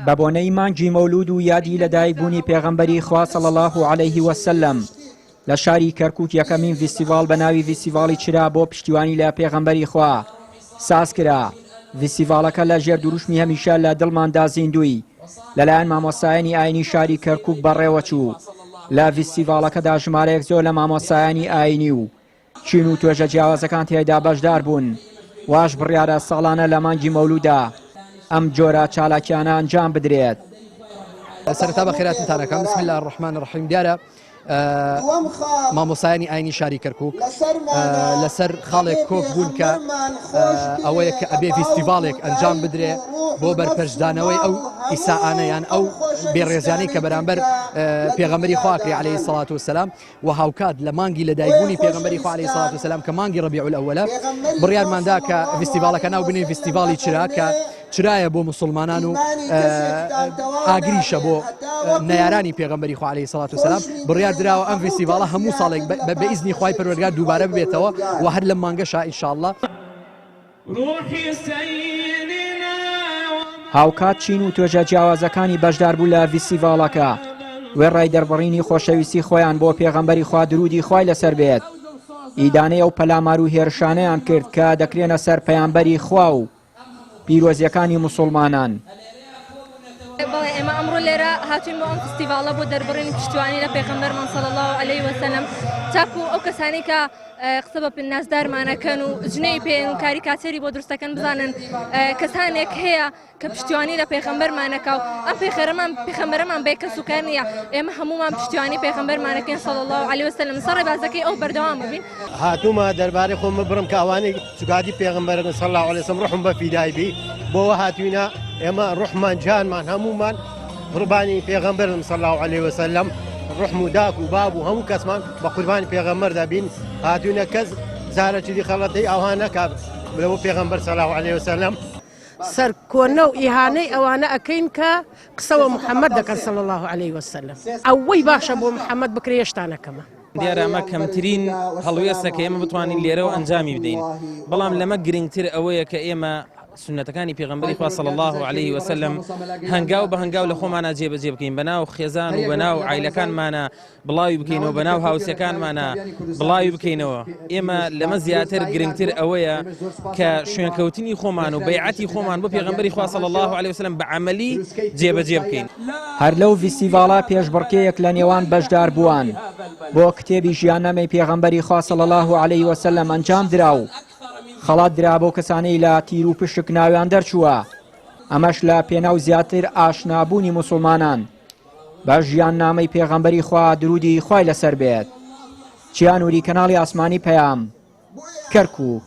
بە بۆنەی مانگی مەولود و یادی لەدایکبوونی پێغەمبەری خوا صلی الله علیه وسلم لە شاری کەرکووک یەکەمین فیستیڤاڵ بە ناوی فیستیڤاڵی چرا بۆ پشتیوانی لە پێغەمبەری خوا ساز کرا. فیستیڤاڵەکە لە ژێر دروشمی هەمیشە لە دڵماندا زیندووی لەلایەن مامۆستایانی ئاینی شاری کەرکووک بەڕێوەچوو. لە فیستیڤاڵەکەدا ژمارەیەک زۆر لە مامۆستایانی ئاینی و چین و توێژە جیاوازەکان تێدا بەشدار بوون. واش بڕیارە ساڵانە لە مانگی مەولودا ئەم جۆرە چالاکیانە ئەنجام بدرێت. سەرەتا بە خێراتتانەکەم بسم الله الرحمن الرحیم. دیارە مامۆستایانی ئاینی شاری کەرکووک لەسەر خاڵێک کۆک بوون کە ئەوەیە کە ئەبێ فیستیڤاڵێک ئەنجام بدرێ بۆ بەرپەرشدانەوەی ئەو ئیساءانەیان ئەو بێڕێزیانەی کە بەرامبەر پێغەمبەری خوا کردی عەلەیهی سەڵات وسەلام و هاوکات لە مانگی لەدایکبوونی پێغەمبەری خوا عەلەیهی سەڵات وسەلام کە مانگی ڕەبیع الئەوەلە بڕیارماندا کە فیستیڤاڵەکە ناو بنێین فیستیڤاڵی چرا کە چرایە بۆ مسلمانان و ئاگریشە بۆ نەیارانی پێغەمبەری خوا عەلەیهی سەڵات وسەلام. بڕیار دراوە ئەم فیستیڤاڵە هەموو ساڵێک بە ئیزنی خوای پەروەردگار دووبارە ببێتەوە و هەر لەم مانگەشە ئینشاءڵڵا. هاوکات چین و توێژە جیاوازەکانی بەشدار بوو لە فیستیڤاڵەکە وێڕای دەربڕینی خۆشەویستی خۆیان بۆ پێغەمبەری خوا درودی خوای لەسەر بێت. ئیدانەی ئەو پەلامار و هێرشانەیان کرد کە دەکرێنە سەر پەیامبەری خوا و پیرۆزیەکانی مسلمانان. بەڵێ ئێمە ئەمڕۆ لێرە هاتوین بۆ ئەم فستیڤاڵە بۆ دەربڕینی پشتیوانی لە پێغەمبەرمان صلی الله علیه وسلم تاکو ئەو کەسانی کە قسە بە نازدارمانەکەن و جنەی پێن و کاریکاتێری بۆ دروستەکەن بزانن کەسانێک هەیە کە پشتیوانی لە پێغەمبەرمانەکە و ئەم پێغەمبەرمان بێ کەس و کار نییە. ئێمە هەمومان پشتیوانی پێغەمبەرمانەکەین صلی الله علیه وسلم سەر ڕێبازەکەی ئەو بەردەوام ببین. هاتوومە دەربارەی خۆمە بڕم کە ئەوانەی سوگادی پێغەمبەرن صلی الله علیه وسلم ڕوحم بە فیدای بی بۆەوە هاتوینە ئێمە ڕوحمان جانمان هەمومان قوربانی پێغەمبەرن صلی الله علیه وسلم ڕوحم و داک و باب و هەموو کەسمان بە قوربانی پێغەمبەر دەبین. هاتوینە کەس زارەکی خەڵەتی ئەوان نەکات لەبۆ پێغەمبەر صلی الله علیه وسلم. سەرکۆنە و ئیهانەی ئەوانە ئەکەین کە قسەوە محەممەد دەکەن صلی الله علیه وسلم. ئەوەی باشە بۆ محەممەد بکرێ هێشتانەکەمە. دیارە ئەمە کەمترین هەڵوێستەکە ئێمە بتوانین لێرەوە ئەنجامی بدەین. بەڵام لەمە گرنگتر ئەوەیە کە ئێمە سنەتەکانی پێغەمبەری خوا صلی الله علیه وسلم هەنگاو بە هەنگاو لە خۆمانە جێبەجێ بکەین بەناو خێزان و بەناو عایلەکانمانە بڵاوی بکەینەوە بەناو هاوسەکانمانە بڵاوی بکەینەوە. ئێمە لەمە زیاتر گرنگتر ئەوەیە کە شوێنکەوتنی خۆمان و بەیعەتی خۆمان بۆ پێغەمبەری خوا صلی الله علیه وسلم بە عەمەلی جێبەجێ بکەین. هەر لەو فیستیڤاڵە پێشبڕکێیەک لە نێوان بەشدار بووان بۆ کتێبی ژیاننامەی پێغەمبەری خوا صلی الله علیه وسلم ئەنجام دراو. خەڵات درا بۆ کەسانەی لە تیر و پشک ناویان دەرچووە. ئەمەش لە پێناو زیاتر ئاشنابوونی مسلمانان بە ژیاننامەی پێغەمبەری خوا درودی خوای لەسەر بێت. چیانوری کەناڵی ئاسمانی پەیام کەرکووک.